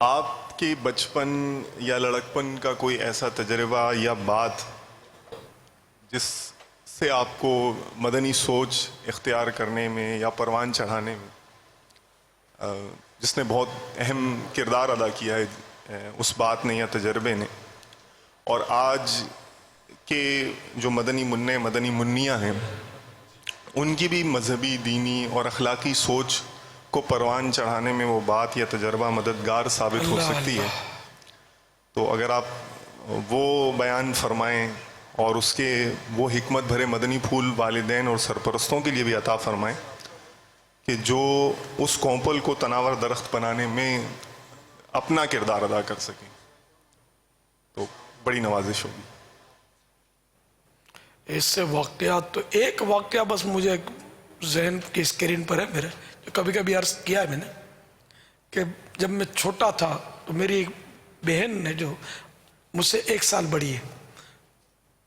آپ کے بچپن یا لڑکپن کا کوئی ایسا تجربہ یا بات جس سے آپ کو مدنی سوچ اختیار کرنے میں یا پروان چڑھانے میں جس نے بہت اہم کردار ادا کیا ہے اس بات نے یا تجربے نے، اور آج کے جو مدنی منع مدنی منیاں ہیں ان کی بھی مذہبی، دینی اور اخلاقی سوچ کو پروان چڑھانے میں وہ بات یا تجربہ مددگار ثابت ہو سکتی ہے؟ تو اگر آپ وہ بیان فرمائیں اور اس کے وہ حکمت بھرے مدنی پھول والدین اور سرپرستوں کے لیے بھی عطا فرمائیں کہ جو اس کومپل کو تناور درخت بنانے میں اپنا کردار ادا کر سکیں، تو بڑی نوازش ہوگی۔ اس سے واقعات تو ایک واقعہ بس مجھے ذہن کی اسکرین پر ہے میرے، جو کبھی کبھی عرض کیا ہے میں نے، کہ جب میں چھوٹا تھا تو میری ایک بہن ہے جو مجھ سے 1 سال بڑی ہے،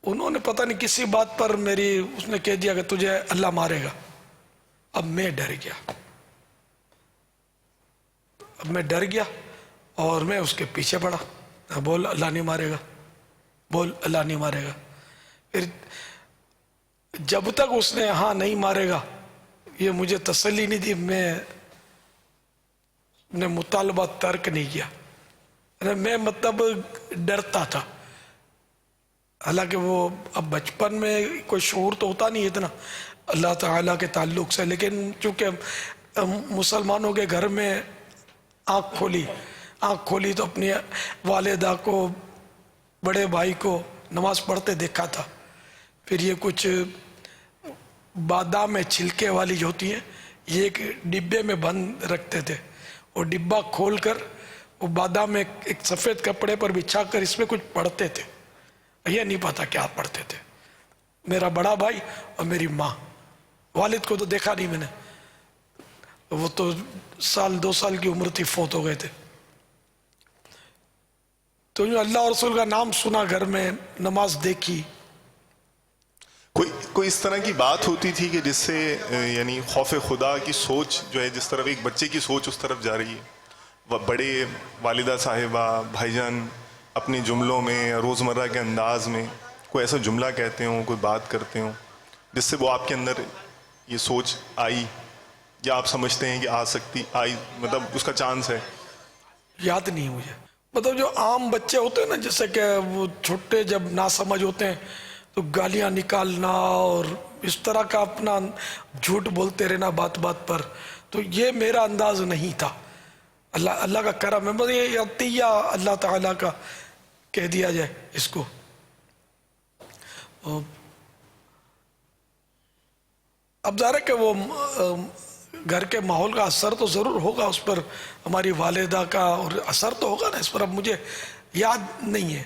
انہوں نے پتہ نہیں کسی بات پر اس نے کہہ دیا کہ تجھے اللہ مارے گا۔ اب میں ڈر گیا اور میں اس کے پیچھے پڑا، بول اللہ نہیں مارے گا، بول اللہ نہیں مارے گا۔ پھر جب تک اس نے ہاں نہیں مارے گا یہ مجھے تسلی نہیں دی، میں نے مطالبہ ترک نہیں کیا۔ میں مطلب ڈرتا تھا، حالانکہ وہ اب بچپن میں کوئی شعور تو ہوتا نہیں اتنا اللہ تعالیٰ کے تعلق سے، لیکن چونکہ مسلمانوں کے گھر میں آنکھ کھولی تو اپنی والدہ کو، بڑے بھائی کو نماز پڑھتے دیکھا تھا۔ پھر یہ کچھ بادام میں چھلکے والی جو ہوتی ہیں، یہ ایک ڈبے میں بند رکھتے تھے، اور ڈبہ کھول کر وہ بادام میں ایک سفید کپڑے پر بچھا کر اس میں کچھ پڑھتے تھے، یہ نہیں پتا کیا پڑھتے تھے۔ میرا بڑا بھائی اور میری ماں، والد کو تو دیکھا نہیں میں نے، وہ تو 2 سال کی عمر تھی، فوت ہو گئے تھے۔ تو اللہ اور رسول کا نام سنا گھر میں، نماز دیکھی۔ کوئی اس طرح کی بات ہوتی تھی کہ جس سے یعنی خوف خدا کی سوچ جو ہے، جس طرف ایک بچے کی سوچ اس طرف جا رہی ہے، وہ بڑے والدہ صاحبہ، بھائی جان اپنی جملوں میں، روزمرہ کے انداز میں کوئی ایسا جملہ کہتے ہوں، کوئی بات کرتے ہوں جس سے وہ آپ کے اندر یہ سوچ آئی، یا آپ سمجھتے ہیں کہ آئی، مطلب اس کا چانس ہے؟ یاد نہیں مجھے، مطلب جو عام بچے ہوتے ہیں نا، جیسے کہ وہ چھوٹے جب ناسمجھ ہوتے ہیں تو گالیاں نکالنا اور اس طرح کا اپنا جھوٹ بولتے رہنا بات بات پر، تو یہ میرا انداز نہیں تھا۔ اللہ کا کرم ہے، بس یہ عطیہ اللہ تعالیٰ کا کہہ دیا جائے اس کو۔ اب ظاہر ہے کہ وہ گھر کے ماحول کا اثر تو ضرور ہوگا اس پر، ہماری والدہ کا، اور اثر تو ہوگا نا اس پر، اب مجھے یاد نہیں ہے۔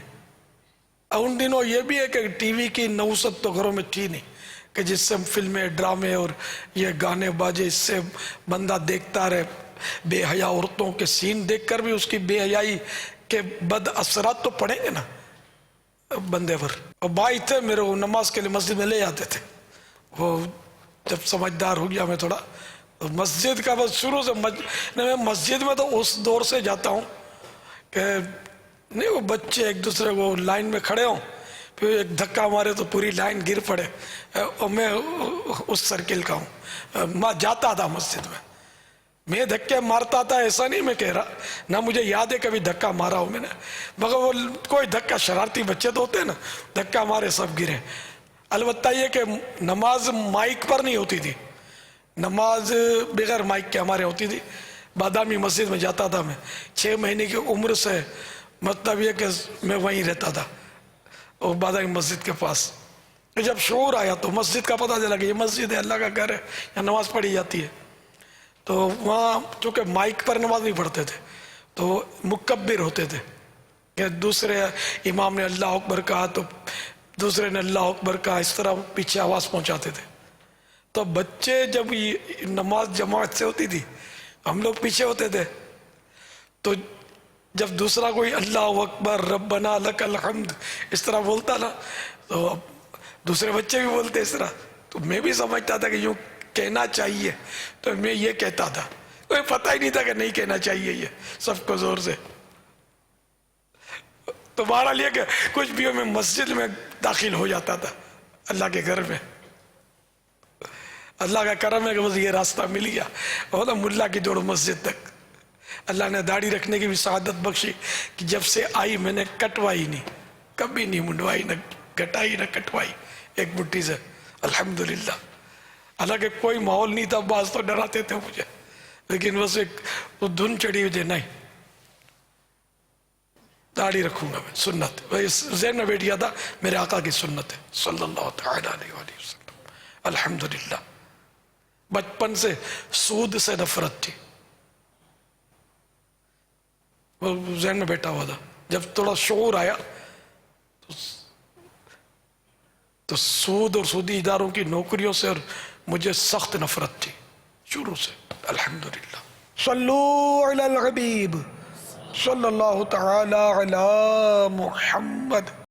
ان دنوں یہ بھی ہے کہ ٹی وی کی نوست تو گھروں میں تھی نہیں کہ جس سے فلمیں، ڈرامے اور یہ گانے باجے، اس سے بندہ دیکھتا رہے۔ بے حیا عورتوں کے سین دیکھ کر بھی اس کی بے حیائی کے بد اثرات تو پڑیں گے نا بندے پر۔ اور بھائی تھے میرے، وہ نماز کے لیے مسجد میں لے جاتے تھے۔ وہ جب سمجھدار ہو گیا میں تھوڑا، مسجد کا بس شروع سے میں مسجد میں تو اس دور سے جاتا ہوں کہ نہیں، وہ بچے ایک دوسرے کو لائن میں کھڑے ہوں، پھر ایک دھکا مارے تو پوری لائن گر پڑے، اور میں اس سرکل کا ہوں۔ میں جاتا تھا مسجد میں دھکے مارتا تھا، ایسا نہیں میں کہہ رہا، نہ مجھے یاد ہے کبھی دھکا مارا ہو میں نے، مگر وہ کوئی دھکا، شرارتی بچے تو ہوتے ہیں نا، دھکا مارے سب گرے۔ البتہ یہ کہ نماز مائک پر نہیں ہوتی تھی، نماز بغیر مائک کے ہمارے ہوتی تھی۔ بادامی مسجد میں جاتا تھا میں 6 مہینے کی عمر سے، مطلب یہ کہ میں وہیں رہتا تھا، اور بادامی مسجد کے پاس۔ جب شعور آیا تو مسجد کا پتہ چلا کہ یہ مسجد ہے، اللہ کا گھر ہے، یہاں نماز پڑھی جاتی ہے۔ تو وہاں چونکہ مائک پر نماز نہیں پڑھتے تھے تو مکبر ہوتے تھے کہ دوسرے امام نے اللہ اکبر کہا تو دوسرے نے اللہ اکبر کہا، اس طرح پیچھے آواز پہنچاتے تھے۔ تو بچے جب نماز جماعت سے ہوتی تھی، ہم لوگ پیچھے ہوتے تھے، تو جب دوسرا کوئی اللہ اکبر ربنا لک الحمد اس طرح بولتا نا، تو دوسرے بچے بھی بولتے اس طرح، تو میں بھی سمجھتا تھا کہ یوں کہنا چاہیے، تو میں یہ کہتا تھا، کوئی پتہ ہی نہیں تھا کہ نہیں کہنا چاہیے یہ سب کو زور سے۔ تو بہرحال یہ کہ کچھ بھی ہو میں مسجد میں داخل ہو جاتا تھا اللہ کے گھر میں. اللہ کا کرم ہے کہ بس یہ راستہ مل گیا. بہت ملا کی دوڑ مسجد تک. اللہ نے داڑھی رکھنے کی بھی سعادت بخشی کہ جب سے آئی میں نے کٹوائی نہیں, کبھی نہیں منڈوائی, نہ گٹائی نہ کٹوائی, ایک مٹھی سے الحمدللہ. حالانکہ کوئی ماحول نہیں تھا, بعض تو ڈراتے تھے مجھے, لیکن بس ایک وہ دھن چڑھی ہوئی تھی, نہیں داڑھی رکھوں گا میں, سنت ذہن میں بیٹھ گیا تھا میرے آقا کی سنت ہے صلی اللہ تعالی علیہ وآلہ وسلم. الحمدللہ. بچپن سے سود سے نفرت تھی, وہ ذہن میں بیٹھا ہوا تھا. جب تھوڑا شعور آیا تو سود اور سودی اداروں کی نوکریوں سے اور مجھے سخت نفرت تھی شروع سے. الحمدللہ. صلو علی الحبیب صلی اللہ تعالی علی محمد.